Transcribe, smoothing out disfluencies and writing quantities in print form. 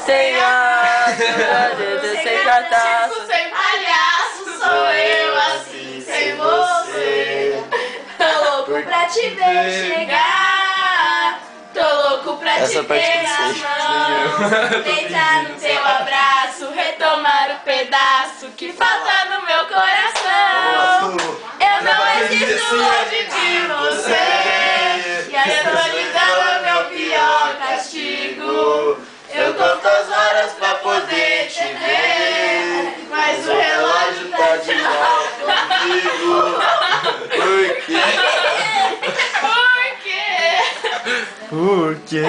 sem asa, sem cadastro, Sem palhaço, sou eu assim, sem você. Tô louco pra te ver chegar. Tô louco pra te ter nas mãos. Deitar no teu abraço, retomar o pedaço que falta no meu coração. Eu não existo longe de você. E a solidão é meu pior castigo. Eu conto as horas pra poder te ver, mas o relógio tá de volta comigo. Por quê? Por quê? Por quê?